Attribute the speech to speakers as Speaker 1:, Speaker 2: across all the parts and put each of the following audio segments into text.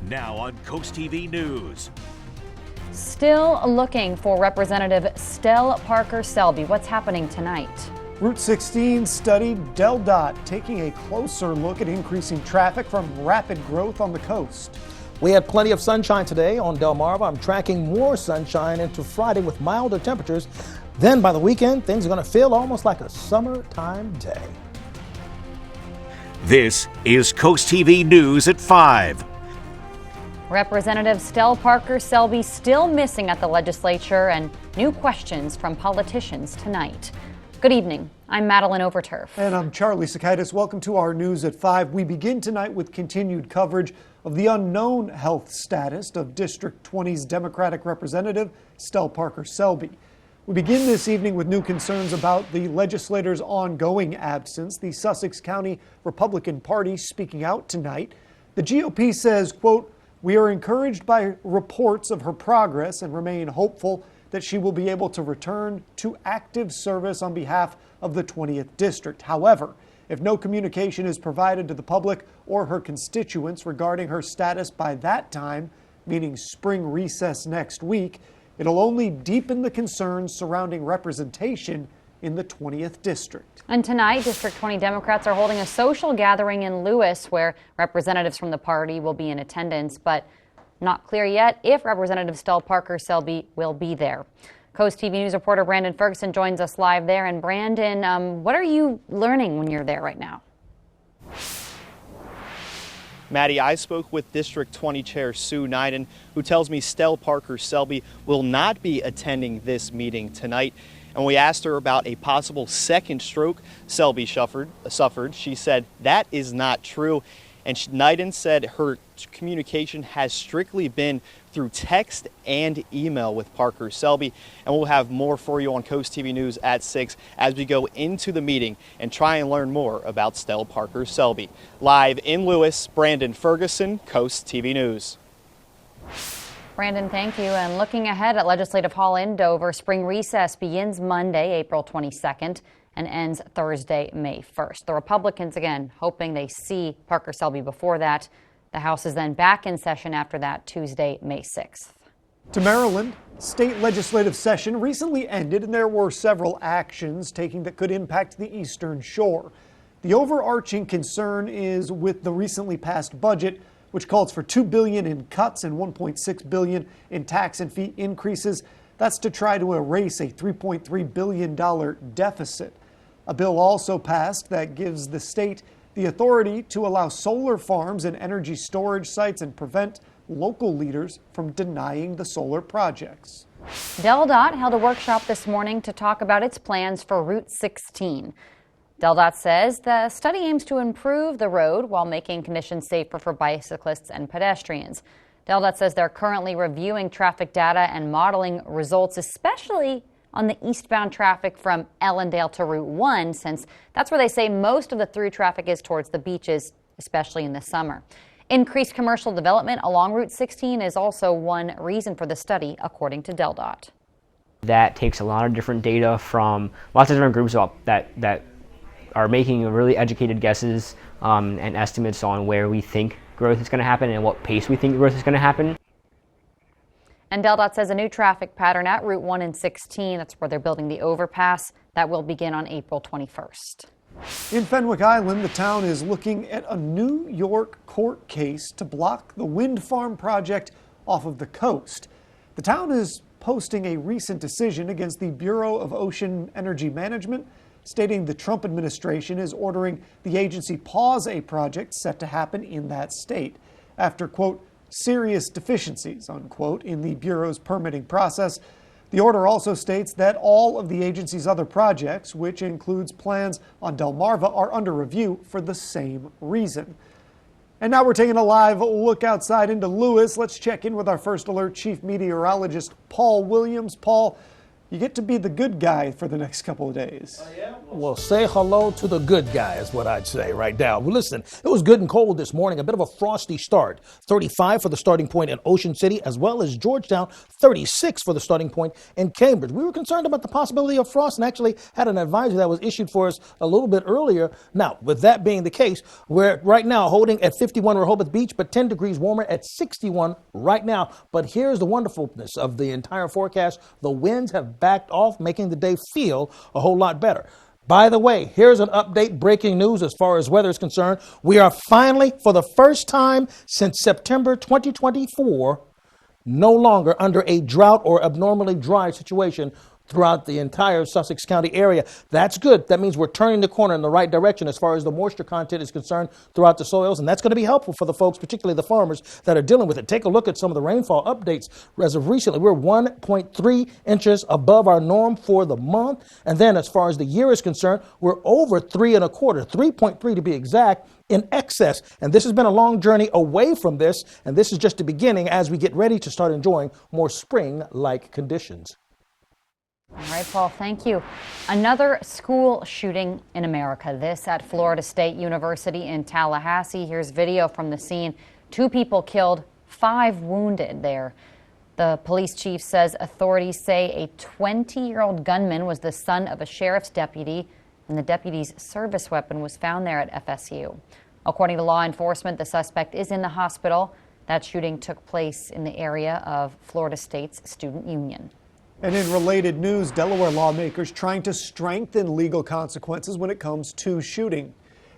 Speaker 1: Now on CoastTV News.
Speaker 2: Still looking for Representative Stell Parker Selby. What's happening tonight?
Speaker 3: Route 16 study DelDOT taking a closer look at increasing traffic from rapid growth on the coast.
Speaker 4: We had plenty of sunshine today on Delmarva. I'm tracking more sunshine into Friday with milder temperatures. Then by the weekend, things are going to feel almost like a summertime day.
Speaker 1: This is CoastTV News at 5.
Speaker 2: Representative Stell Parker Selby still missing at the legislature, and new questions from politicians tonight. Good evening. I'm Madeline Overturf.
Speaker 3: And I'm Charlie Sakaitis. Welcome to our News at 5. We begin tonight with continued coverage of the unknown health status of District 20's Democratic Representative Stell Parker Selby. We begin this evening with new concerns about the legislator's ongoing absence. The Sussex County Republican Party speaking out tonight. The GOP says, quote, "We are encouraged by reports of her progress and remain hopeful that she will be able to return to active service on behalf of the 20th District. However, if no communication is provided to the public or her constituents regarding her status by that time, meaning spring recess next week, it'll only deepen the concerns surrounding representation in the 20th District."
Speaker 2: And tonight, District 20 Democrats are holding a social gathering in Lewis where representatives from the party will be in attendance, but not clear yet if Representative Stell Parker Selby will be there. CoastTV News reporter Brandon Ferguson joins us live there. And Brandon, what are you learning when you're there right now?
Speaker 5: Maddie, I spoke with District 20 Chair Sue Neiden, who tells me Stell Parker Selby will not be attending this meeting tonight. And we asked her about a possible second stroke Selby suffered. She said that is not true. And Neiden said her communication has strictly been through text and email with Parker Selby. And we'll have more for you on CoastTV News at 6 as we go into the meeting and try and learn more about Stell Parker Selby. Live in Lewis, Brandon Ferguson, CoastTV News.
Speaker 2: Brandon, thank you. And looking ahead at Legislative Hall in Dover, spring recess begins Monday, April 22nd. And ends Thursday, May 1st. The Republicans, again, hoping they see Parker Selby before that. The House is then back in session after that, Tuesday, May 6th.
Speaker 3: To Maryland, state legislative session recently ended and there were several actions taken that could impact the Eastern Shore. The overarching concern is with the recently passed budget, which calls for $2 billion in cuts and $1.6 billion in tax and fee increases. That's to try to erase a $3.3 billion deficit. A bill also passed that gives the state the authority to allow solar farms and energy storage sites and prevent local leaders from denying the solar projects.
Speaker 2: DelDOT held a workshop this morning to talk about its plans for Route 16. DelDOT says the study aims to improve the road while making conditions safer for bicyclists and pedestrians. DelDOT says they're currently reviewing traffic data and modeling results, especially on the eastbound traffic from Ellendale to Route 1, since that's where they say most of the through traffic is towards the beaches, especially in the summer. Increased commercial development along Route 16 is also one reason for the study, according to DelDOT.
Speaker 6: That takes a lot of different data from lots of different groups that are making really educated guesses and estimates on where we think growth is going to happen and what pace we think growth is going to happen.
Speaker 2: And DelDOT says a new traffic pattern at Route 1 and 16, that's where they're building the overpass, that will begin on April 21st.
Speaker 3: In Fenwick Island, the town is looking at a New York court case to block the wind farm project off of the coast. The town is posting a recent decision against the Bureau of Ocean Energy Management, stating the Trump administration is ordering the agency pause a project set to happen in that state after, quote, serious deficiencies, unquote, in the Bureau's permitting process. The order also states that all of the agency's other projects, which includes plans on Delmarva, are under review for the same reason. And now we're taking a live look outside into Lewis. Let's check in with our First Alert Chief Meteorologist, Paul Williams. Paul, you get to be the good guy for the next couple of days.
Speaker 4: Well, say hello to the good guy is what I'd say right now. Well, listen, it was good and cold this morning, a bit of a frosty start. 35 for the starting point in Ocean City, as well as Georgetown, 36 for the starting point in Cambridge. We were concerned about the possibility of frost and actually had an advisory that was issued for us a little bit earlier. Now, with that being the case, we're right now holding at 51 Rehoboth Beach, but 10 degrees warmer at 61 right now. But here's the wonderfulness of the entire forecast. The winds have backed off, making the day feel a whole lot better. By the way, here's an update, breaking news as far as weather is concerned. We are finally, for the first time since September 2024, no longer under a drought or abnormally dry situation throughout the entire Sussex County area. That's good. That means we're turning the corner in the right direction as far as the moisture content is concerned throughout the soils, and that's going to be helpful for the folks, particularly the farmers that are dealing with it. Take a look at some of the rainfall updates. As of recently, we're 1.3 inches above our norm for the month, and then as far as the year is concerned, we're over 3.25, 3.3 to be exact, in excess. And this has been a long journey away from this, and this is just the beginning as we get ready to start enjoying more spring-like conditions.
Speaker 2: All right, Paul, thank you. Another school shooting in America. This at Florida State University in Tallahassee. Here's video from the scene. 2 people killed, 5 wounded there. The police chief says authorities say a 20-year-old gunman was the son of a sheriff's deputy, and the deputy's service weapon was found there at FSU. According to law enforcement, the suspect is in the hospital. That shooting took place in the area of Florida State's student union.
Speaker 3: And in related news, Delaware lawmakers trying to strengthen legal consequences when it comes to shooting.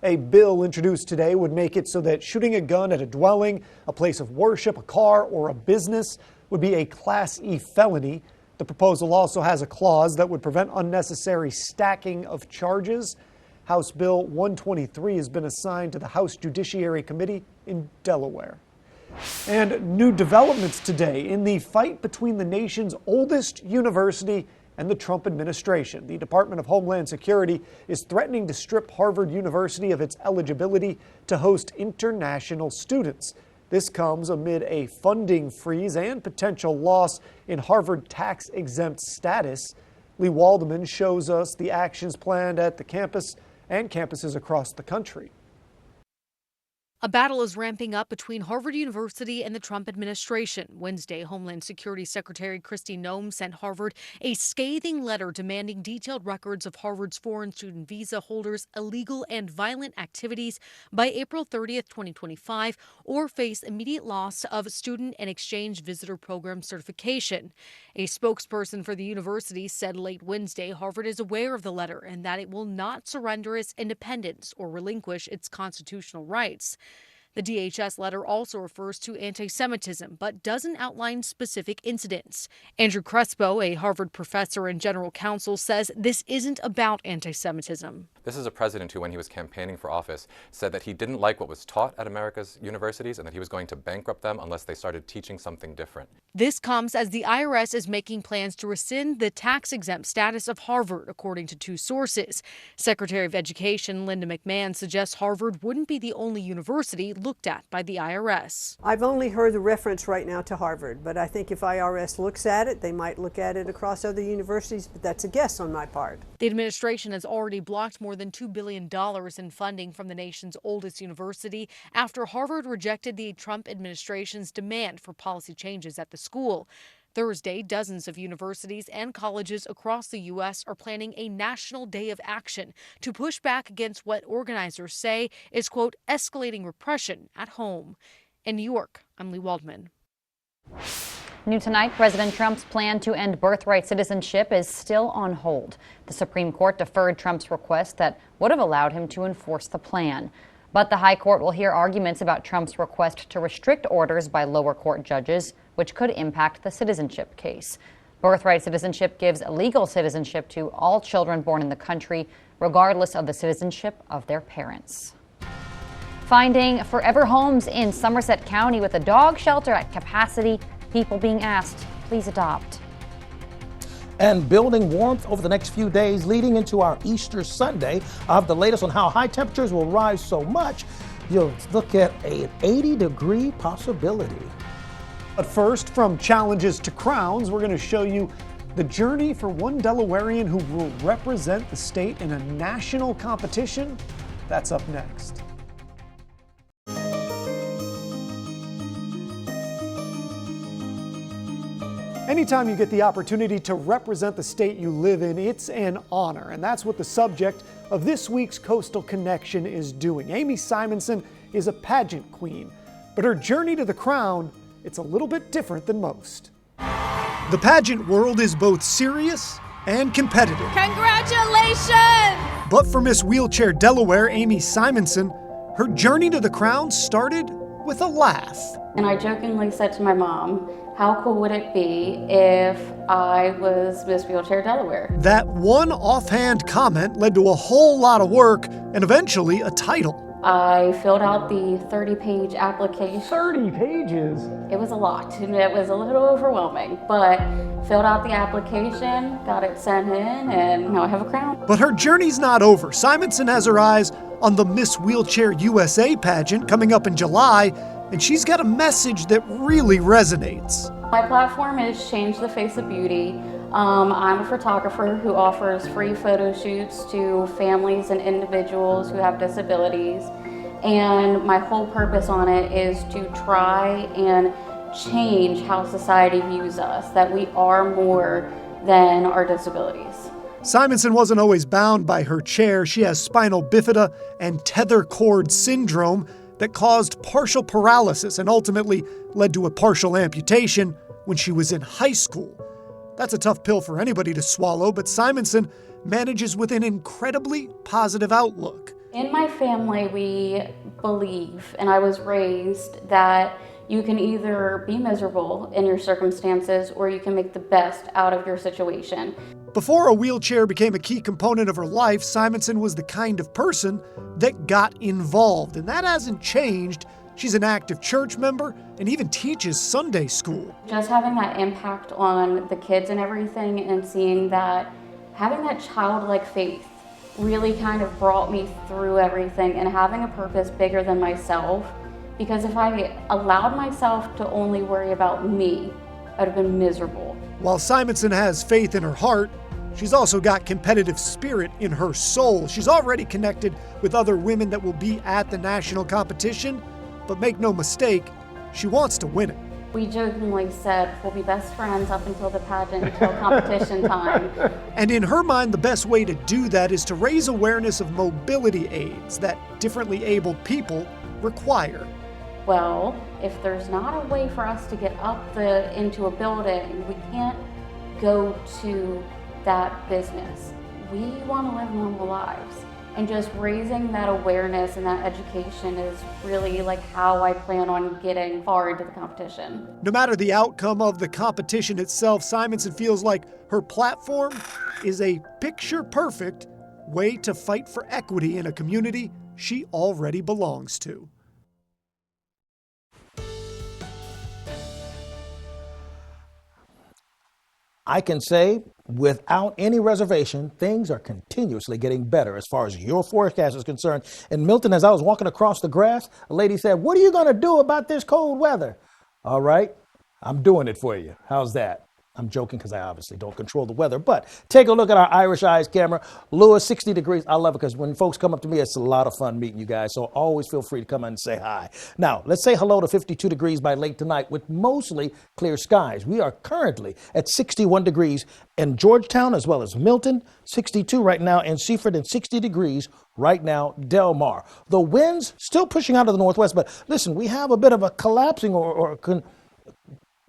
Speaker 3: A bill introduced today would make it so that shooting a gun at a dwelling, a place of worship, a car, or a business would be a Class E felony. The proposal also has a clause that would prevent unnecessary stacking of charges. House Bill 123 has been assigned to the House Judiciary Committee in Delaware. And new developments today in the fight between the nation's oldest university and the Trump administration. The Department of Homeland Security is threatening to strip Harvard University of its eligibility to host international students. This comes amid a funding freeze and potential loss in Harvard tax-exempt status. Lee Waldman shows us the actions planned at the campus and campuses across the country.
Speaker 7: A battle is ramping up between Harvard University and the Trump administration. Wednesday, Homeland Security Secretary Kristi Noem sent Harvard a scathing letter demanding detailed records of Harvard's foreign student visa holders' illegal and violent activities by April 30th, 2025, or face immediate loss of student and exchange visitor program certification. A spokesperson for the university said late Wednesday Harvard is aware of the letter and that it will not surrender its independence or relinquish its constitutional rights. The DHS letter also refers to anti-Semitism, but doesn't outline specific incidents. Andrew Crespo, a Harvard professor and general counsel, says this isn't about anti-Semitism.
Speaker 8: This is a president who, when he was campaigning for office, said that he didn't like what was taught at America's universities and that he was going to bankrupt them unless they started teaching something different.
Speaker 7: This comes as the IRS is making plans to rescind the tax-exempt status of Harvard, according to 2 sources. Secretary of Education Linda McMahon suggests Harvard wouldn't be the only university looked at by the IRS.
Speaker 9: I've only heard the reference right now to Harvard, but I think if IRS looks at it, they might look at it across other universities, but that's a guess on my part.
Speaker 7: The administration has already blocked more than $2 billion in funding from the nation's oldest university after Harvard rejected the Trump administration's demand for policy changes at the school. Thursday, dozens of universities and colleges across the U.S. are planning a national day of action to push back against what organizers say is, quote, escalating repression at home. In New York, I'm Lee Waldman.
Speaker 2: New tonight, President Trump's plan to end birthright citizenship is still on hold. The Supreme Court deferred Trump's request that would have allowed him to enforce the plan. But the High Court will hear arguments about Trump's request to restrict orders by lower court judges, which could impact the citizenship case. Birthright citizenship gives legal citizenship to all children born in the country, regardless of the citizenship of their parents. Finding forever homes in Somerset County with a dog shelter at capacity, people being asked, please adopt.
Speaker 4: And building warmth over the next few days leading into our Easter Sunday. I have the latest on how high temperatures will rise so much, you'll look at an 80-degree possibility.
Speaker 3: But first, from challenges to crowns, we're going to show you The journey for one Delawarean who will represent the state in a national competition? That's up next. Anytime you get the opportunity to represent the state you live in, it's an honor, and that's what the subject of this week's Coastal Connection is doing. Amy Simonson is a pageant queen, but her journey to the crown, it's a little bit different than most. The pageant world is both serious and competitive.
Speaker 10: Congratulations!
Speaker 3: But for Miss Wheelchair Delaware, Amy Simonson, her journey to the crown started with a laugh.
Speaker 10: And I jokingly said to my mom, how cool would it be if I was Miss Wheelchair Delaware?
Speaker 3: That one offhand comment led to a whole lot of work and eventually a title.
Speaker 10: I filled out the 30-page application.
Speaker 3: 30 pages?
Speaker 10: It was a lot, and it was a little overwhelming, but filled out the application, got it sent in, and now I have a crown.
Speaker 3: But her journey's not over. Simonson has her eyes on the Miss Wheelchair USA pageant coming up in July, and she's got a message that really resonates.
Speaker 10: My platform is Change the Face of Beauty. I'm a photographer who offers free photo shoots to families and individuals who have disabilities. And my whole purpose on it is to try and change how society views us, that we are more than our disabilities.
Speaker 3: Simonson wasn't always bound by her chair. She has spinal bifida and tether cord syndrome that caused partial paralysis and ultimately led to a partial amputation when she was in high school. That's a tough pill for anybody to swallow, but Simonson manages with an incredibly positive outlook.
Speaker 10: In my family, we believe, and I was raised, that you can either be miserable in your circumstances or you can make the best out of your situation.
Speaker 3: Before a wheelchair became a key component of her life, Simonson was the kind of person that got involved, and that hasn't changed. She's an active church member and even teaches Sunday school.
Speaker 10: Just having that impact on the kids and everything, and seeing that, having that childlike faith really kind of brought me through everything, and having a purpose bigger than myself. Because if I allowed myself to only worry about me, I'd have been miserable.
Speaker 3: While Simonson has faith in her heart, she's also got competitive spirit in her soul. She's already connected with other women that will be at the national competition, but make no mistake, she wants to win it.
Speaker 10: We jokingly said we'll be best friends up until the pageant, until competition time.
Speaker 3: And in her mind, the best way to do that is to raise awareness of mobility aids that differently abled people require.
Speaker 10: Well, if there's not a way for us to get up into a building, we can't go to that business. We want to live normal lives. And just raising that awareness and that education is really like how I plan on getting far into the competition.
Speaker 3: No matter the outcome of the competition itself, Simonson feels like her platform is a picture-perfect way to fight for equity in a community she already belongs to.
Speaker 4: I can say without any reservation, things are continuously getting better as far as your forecast is concerned. In Milton, as I was walking across the grass, a lady said, "What are you going to do about this cold weather?" All right, I'm doing it for you. How's that? I'm joking because I obviously don't control the weather, but take a look at our Irish Eyes camera. Lewis, 60 degrees. I love it because when folks come up to me, it's a lot of fun meeting you guys. So always feel free to come in and say hi. Now, let's say hello to 52 degrees by late tonight with mostly clear skies. We are currently at 61 degrees in Georgetown as well as Milton, 62 right now in Seaford, and 60 degrees right now, Del Mar. The winds still pushing out of the northwest, but listen, we have a bit of a collapsing or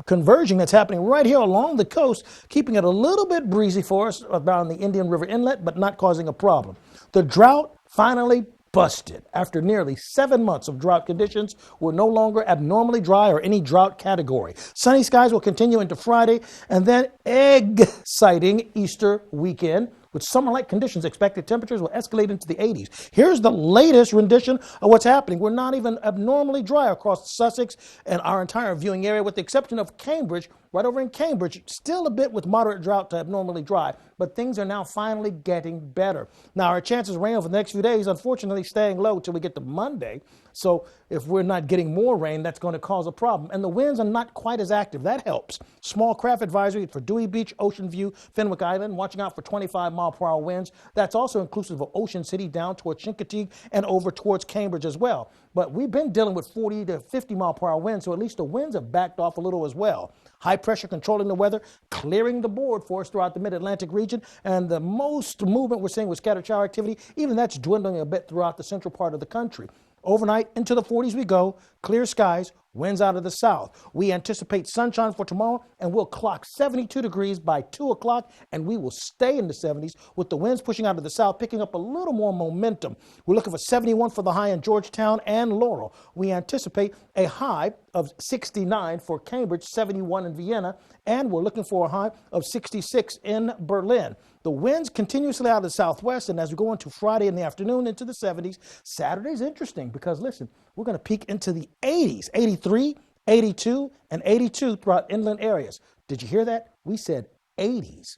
Speaker 4: converging that's happening right here along the coast, keeping it a little bit breezy for us around the Indian River Inlet, but not causing a problem. The drought finally busted. After nearly 7 months of drought conditions, we're no longer abnormally dry or any drought category. Sunny skies will continue into Friday, and then exciting Easter weekend. With summer-like conditions expected, temperatures will escalate into the 80s. Here's the latest rendition of what's happening. We're not even abnormally dry across Sussex and our entire viewing area, with the exception of Cambridge, right over in Cambridge, still a bit with moderate drought to abnormally dry, but things are now finally getting better. Now, our chances of rain over the next few days, unfortunately, staying low till we get to Monday. So if we're not getting more rain, that's going to cause a problem. And the winds are not quite as active. That helps. Small craft advisory for Dewey Beach, Ocean View, Fenwick Island, watching out for 25-mile-per-hour winds. That's also inclusive of Ocean City down towards Chincoteague and over towards Cambridge as well. But we've been dealing with 40 to 50-mile-per-hour winds, so at least the winds have backed off a little as well. High pressure controlling the weather, clearing the board for us throughout the mid-Atlantic region, and the most movement we're seeing with scattered shower activity, even that's dwindling a bit throughout the central part of the country. Overnight, into the 40s we go, clear skies, winds out of the south. We anticipate sunshine for tomorrow, and we'll clock 72 degrees by 2 o'clock, and we will stay in the 70s with the winds pushing out of the south, picking up a little more momentum. We're looking for 71 for the high in Georgetown and Laurel. We anticipate a high of 69 for Cambridge, 71 in Vienna, and we're looking for a high of 66 in Berlin. The winds continuously out of the southwest, and as we go into Friday in the afternoon into the 70s, Saturday's interesting because, listen, we're going to peak into the 80s, 83, 82, and 82 throughout inland areas. Did you hear that? We said 80s.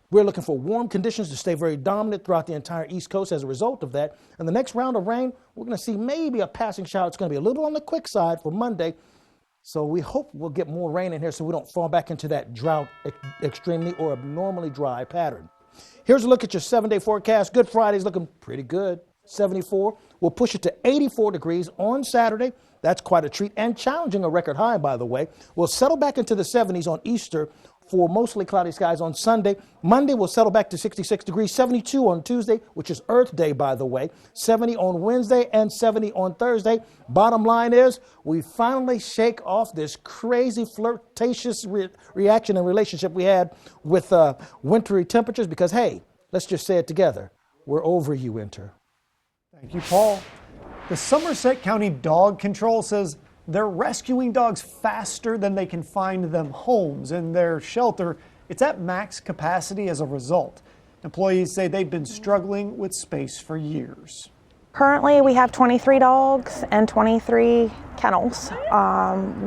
Speaker 4: We're looking for warm conditions to stay very dominant throughout the entire East Coast as a result of that. And the next round of rain, we're going to see maybe a passing shower. It's going to be a little on the quick side for Monday. So we hope we'll get more rain in here so we don't fall back into that drought extremely or abnormally dry pattern. Here's a look at your 7-day forecast. Good Friday's looking pretty good, 74. We'll push it to 84 degrees on Saturday. That's quite a treat and challenging a record high, by the way. We'll settle back into the 70s on Easter for mostly cloudy skies on Sunday. Monday, we'll settle back to 66 degrees, 72 on Tuesday, which is Earth Day, by the way, 70 on Wednesday and 70 on Thursday. Bottom line is we finally shake off this crazy flirtatious reaction and relationship we had with wintry temperatures because, hey, let's just say it together. We're over you, winter.
Speaker 3: Thank you, Paul. The Somerset County Dog Control says they're rescuing dogs faster than they can find them homes. In their shelter, it's at max capacity as a result. Employees say they've been struggling with space for years.
Speaker 11: Currently, we have 23 dogs and 23 kennels.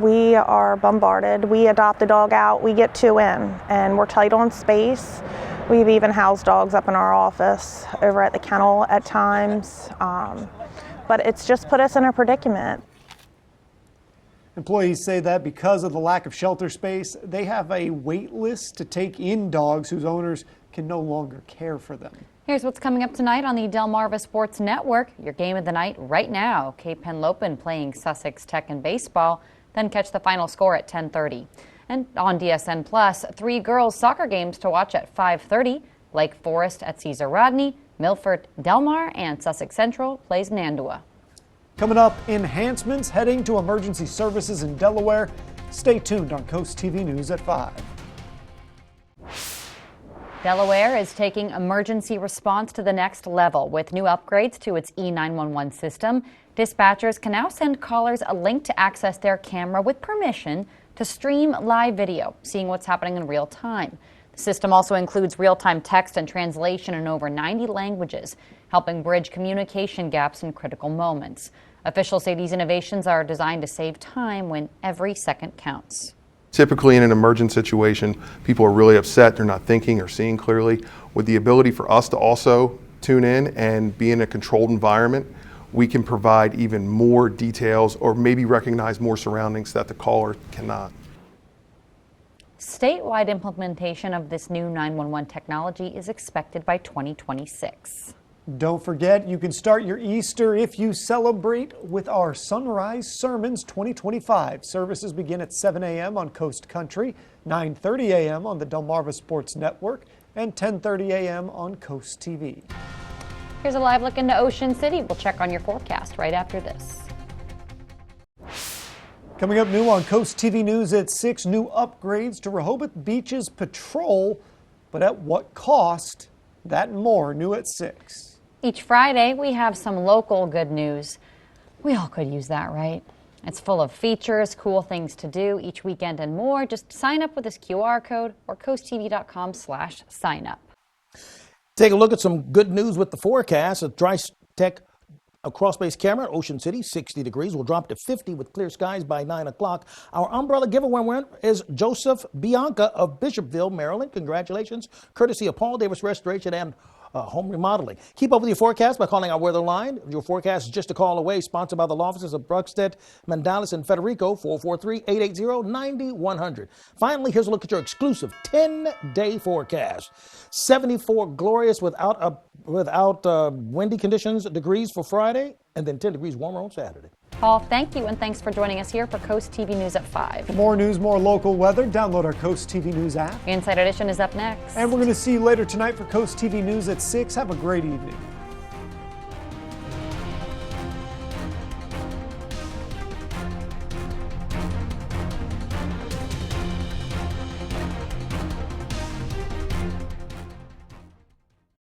Speaker 11: We are bombarded. We adopt a dog out, we get 2 in, and we're tight on space. We've even housed dogs up in our office, over at the kennel at times. But it's just put us in a predicament.
Speaker 3: Employees say that because of the lack of shelter space, they have a wait list to take in dogs whose owners can no longer care for them.
Speaker 2: Here's what's coming up tonight on the Delmarva Sports Network. Your game of the night right now. Cape Henlopen playing Sussex Tech in baseball. Then catch the final score at 10:30. And on DSN Plus, 3 girls soccer games to watch at 5:30. Lake Forest at Caesar Rodney, Milford Delmar, and Sussex Central plays Nandua.
Speaker 3: Coming up, enhancements heading to emergency services in Delaware. Stay tuned on Coast TV News at 5.
Speaker 2: Delaware is taking emergency response to the next level with new upgrades to its E911 system. Dispatchers can now send callers a link to access their camera with permission to stream live video, seeing what's happening in real time. The system also includes real-time text and translation in over 90 languages, helping bridge communication gaps in critical moments. Officials say these innovations are designed to save time when every second counts.
Speaker 12: Typically in an emergent situation, people are really upset, they're not thinking or seeing clearly. With the ability for us to also tune in and be in a controlled environment, we can provide even more details or maybe recognize more surroundings that the caller cannot.
Speaker 2: Statewide implementation of this new 911 technology is expected by 2026.
Speaker 3: Don't forget, you can start your Easter if you celebrate with our Sunrise Sermons 2025. Services begin at 7 a.m. on Coast Country, 9:30 a.m. on the Delmarva Sports Network, and 10:30 a.m. on Coast TV.
Speaker 2: Here's a live look into Ocean City. We'll check on your forecast right after this.
Speaker 3: Coming up new on Coast TV News at 6, new upgrades to Rehoboth Beach's patrol, but at what cost? That and more new at 6.
Speaker 2: Each Friday, we have some local good news. We all could use that, right? It's full of features, cool things to do each weekend and more. Just sign up with this QR code or coasttv.com/signup.
Speaker 4: Take a look at some good news with the forecast. A dry tech A cross-based camera at Ocean City, 60 degrees. Will drop to 50 with clear skies by 9 o'clock. Our umbrella giveaway winner is Joseph Bianca of Bishopville, Maryland. Congratulations. Courtesy of Paul Davis Restoration and Home Remodeling. Keep up with your forecast by calling our weather line. Your forecast is just a call away. Sponsored by the law offices of Bruckstedt, Mandalis, and Federico, 443-880-9100. Finally, here's a look at your exclusive 10-day forecast. 74 glorious without windy conditions degrees for Friday, and then 10 degrees warmer on Saturday.
Speaker 2: Paul, thank you, and thanks for joining us here for Coast TV News at 5.
Speaker 3: For more news, more local weather, download our Coast TV News app.
Speaker 2: Inside Edition is up next.
Speaker 3: And we're going to see you later tonight for Coast TV News at 6. Have a great evening.